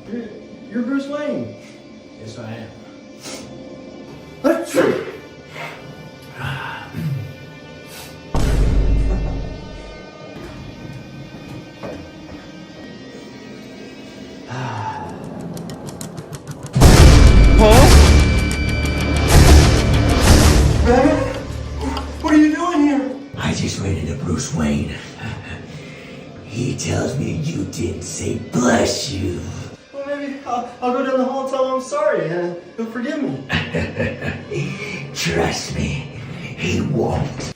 You're Bruce Wayne. Yes, I am. That's true. Batman? What are you doing here? I just ran into Bruce Wayne. He tells me you didn't say bless you. Well, maybe I'll go down the hall and tell him I'm sorry and he'll forgive me. Trust me, he won't.